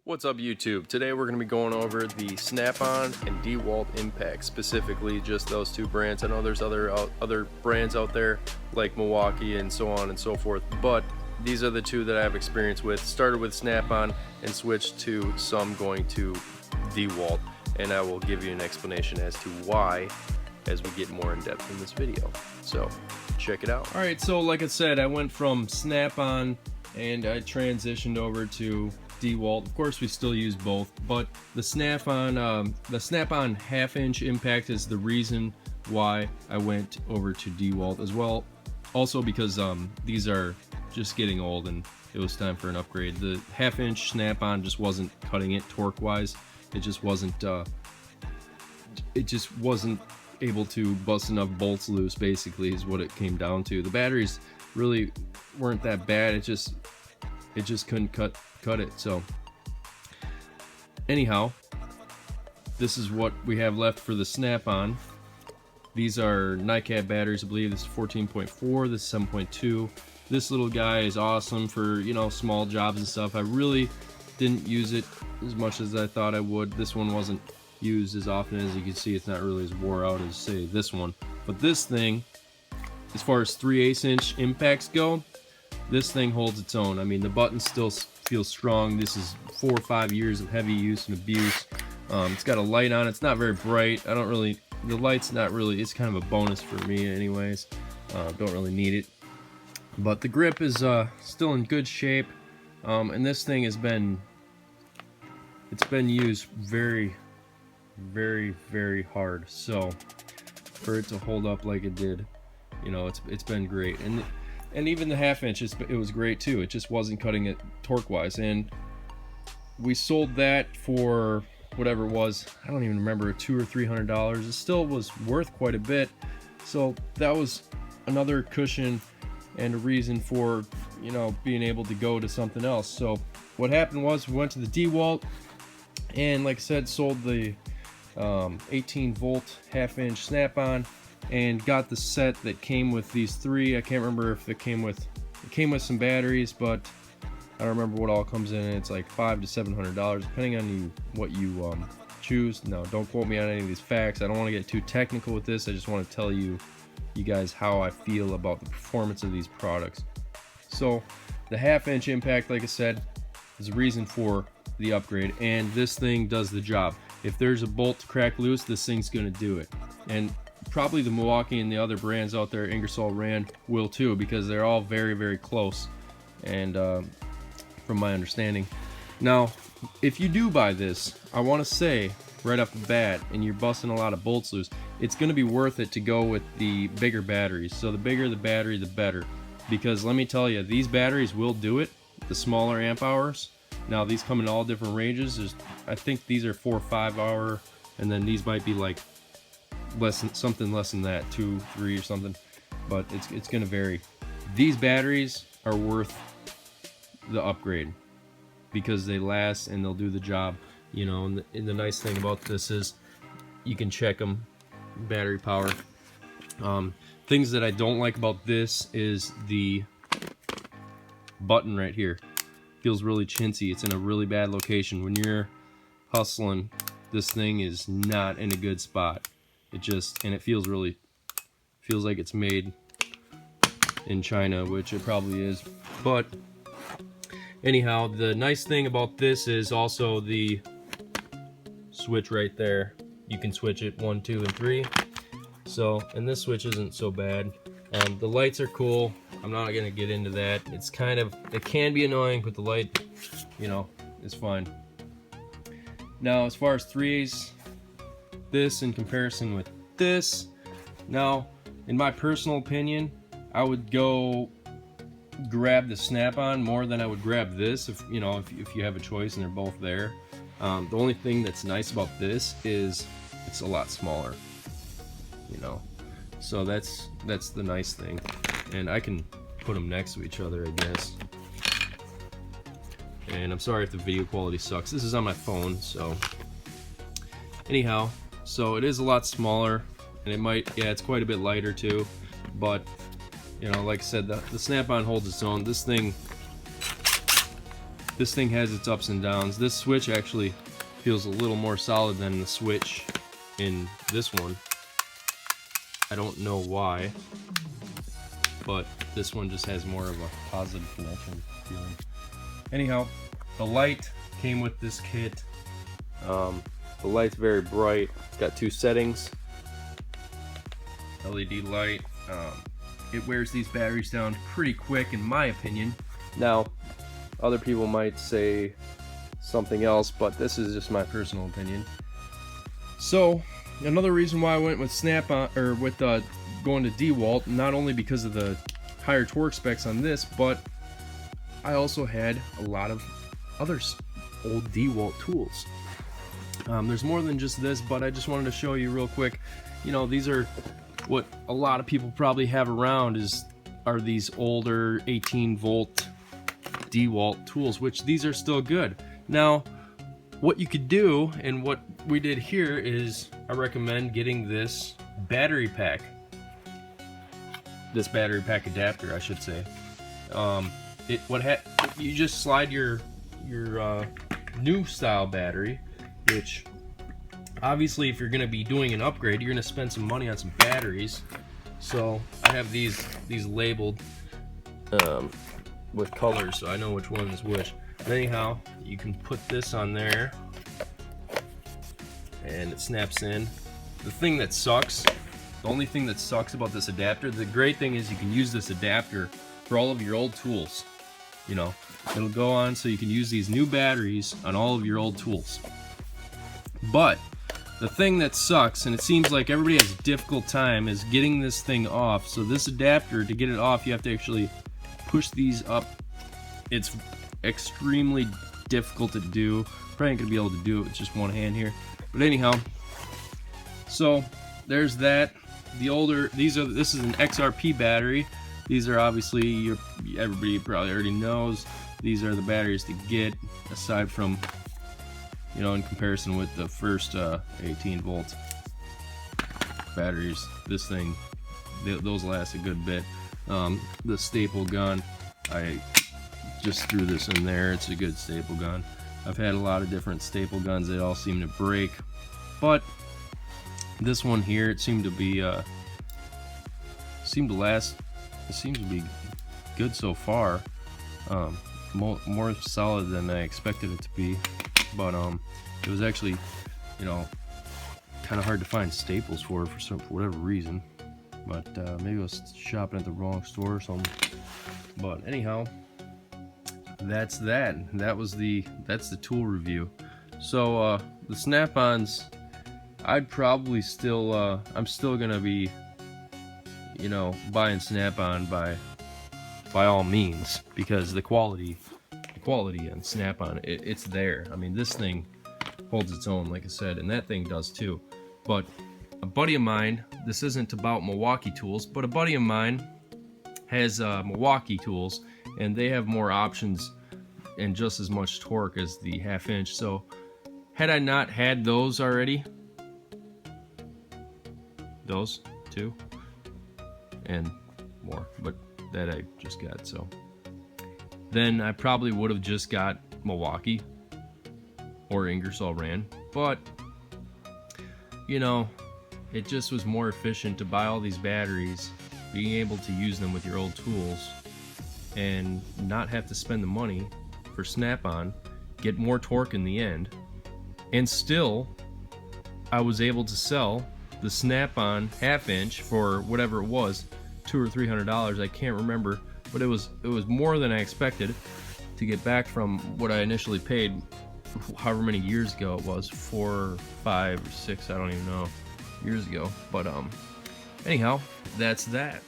What's up YouTube? Today we're going to be going over the SnapOn and Dewalt Impact, specifically just those two brands. I know there's other brands out there like Milwaukee and so on and so forth, but these are the two that I have experience with. Started with SnapOn and switched to some going to Dewalt, and I will give you an explanation as to why as we get more in depth in this video. So check it out. Alright, so like I said, I went from SnapOn and I transitioned over to Dewalt. Of course we still use both, but the SnapOn half-inch impact is the reason why I went over to Dewalt as well. Also because these are just getting old and it was time for an upgrade. The half-inch SnapOn just wasn't cutting it torque-wise. It just wasn't able to bust enough bolts loose, basically, is what it came down to. The batteries really weren't that bad. It just couldn't cut it. So anyhow, this is what we have left for the SnapOn. These are NiCad batteries, I believe. This is 14.4, this is 7.2. This little guy is awesome for, you know, small jobs and stuff. I really didn't use it as much as I thought I would. This one wasn't used as often. As you can see, it's not really as wore out as, say, this one. But this thing, as far as 3/8 inch impacts go, this thing holds its own. I mean, the button still feels strong. This is 4 or 5 years of heavy use and abuse. It's got a light on. It's not very bright. The light's not really, it's kind of a bonus for me anyways. Don't really need it. But the grip is still in good shape. And this thing has been, it's been used very, very, very hard. So for it to hold up like it did, you know, it's been great. And even the half-inch, it was great too. It just wasn't cutting it torque-wise. And we sold that for whatever it was. I don't even remember, $200 or $300. It still was worth quite a bit. So that was another cushion and a reason for, you know, being able to go to something else. So what happened was we went to the Dewalt and, like I said, sold the 18-volt half-inch Snap-on and got the set that came with these three. I can't remember if it came with some batteries, but I don't remember what all comes in. It's like $500 to $700 depending on what you choose. Now, don't quote me on any of these facts. I don't want to get too technical with this. I just want to tell you guys how I feel about the performance of these products. So the half-inch impact, like I said, is the reason for the upgrade, and this thing does the job. If there's a bolt to crack loose, this thing's gonna do it. And probably the Milwaukee and the other brands out there, Ingersoll Rand, will too, because they're all very, very close, and from my understanding. Now, if you do buy this, I want to say right off the bat, and you're busting a lot of bolts loose, it's going to be worth it to go with the bigger batteries. So the bigger the battery, the better, because let me tell you, these batteries will do it. The smaller amp hours. Now these come in all different ranges. I think these are 4 or 5 hour, and then these might be like something less than that, 2, 3 or something, but it's going to vary. These batteries are worth the upgrade because they last and they'll do the job, you know. And the nice thing about this is you can check them, battery power. Things that I don't like about this is the button right here. Feels really chintzy. It's in a really bad location. When you're hustling, this thing is not in a good spot. It feels like it's made in China, which it probably is. But anyhow, the nice thing about this is also the switch right there. You can switch it 1, 2, and 3. So, and this switch isn't so bad. The lights are cool. I'm not gonna get into that. It can be annoying, but the light, you know, is fine. Now, as far as 3/8, this in comparison with this, now, in my personal opinion, I would go grab the Snap-on more than I would grab this, if you have a choice and they're both there. The only thing that's nice about this is it's a lot smaller, you know. So that's the nice thing, and I can put them next to each other, I guess. And I'm sorry if the video quality sucks. This is on my phone, so anyhow, so it is a lot smaller, and it's quite a bit lighter too. But you know, like I said, the Snap-on holds its own. This thing this thing has its ups and downs. This switch actually feels a little more solid than the switch in this one. I don't know why, but this one just has more of a positive connection feeling. Anyhow, the light came with this kit. The light's very bright. It's got 2 settings. LED light. It wears these batteries down pretty quick, in my opinion. Now, other people might say something else, but this is just my personal opinion. So, another reason why I went with SnapOn, or with going to Dewalt, not only because of the higher torque specs on this, but I also had a lot of other old Dewalt tools. There's more than just this, but I just wanted to show you real quick. You know, these are what a lot of people probably have around are these older 18-volt Dewalt tools, which these are still good. Now, what you could do, and what we did here, is I recommend getting this battery pack. This battery pack adapter, I should say. You just slide your new style battery, which obviously if you're going to be doing an upgrade, you're going to spend some money on some batteries. So I have these labeled with colors, so I know which one is which. But anyhow, you can put this on there and it snaps in. The thing that sucks, the only thing that sucks about this adapter, the great thing is you can use this adapter for all of your old tools. You know, it'll go on so you can use these new batteries on all of your old tools. But the thing that sucks, and it seems like everybody has a difficult time, is getting this thing off. So this adapter, to get it off, you have to actually push these up. It's extremely difficult to do. Probably ain't gonna be able to do it with just one hand here. But anyhow, so there's that. This is an XRP battery. These are obviously, everybody probably already knows, these are the batteries to get, aside from, you know, in comparison with the first 18-volt batteries. This thing, those last a good bit. The staple gun, I just threw this in there. It's a good staple gun. I've had a lot of different staple guns. They all seem to break, but this one here, it seemed to be seemed to last. It seems to be good so far. More solid than I expected it to be, but it was actually, you know, kind of hard to find staples for whatever reason. But maybe I was shopping at the wrong store or something. But anyhow, that's that. That's the tool review. So the Snap-ons, I'd probably still I'm still gonna be, you know, buying Snap-on by all means, because the quality on Snap-on, it's there. I mean, this thing holds its own, like I said, and that thing does too. But a buddy of mine, this isn't about Milwaukee tools, but a buddy of mine has Milwaukee tools, and they have more options and just as much torque as the 1/2 inch. So had I not had those already, those two and more, but that I just got, so then I probably would have just got Milwaukee or Ingersoll Rand. But you know, it just was more efficient to buy all these batteries, being able to use them with your old tools, and not have to spend the money for Snap-on, get more torque in the end, and still I was able to sell the Snap-on 1/2 inch for whatever it was, $200 or $300. I can't remember, but it was more than I expected to get back from what I initially paid, however many years ago it was, 4, 5, or 6, I don't even know, years ago. But anyhow, that's that.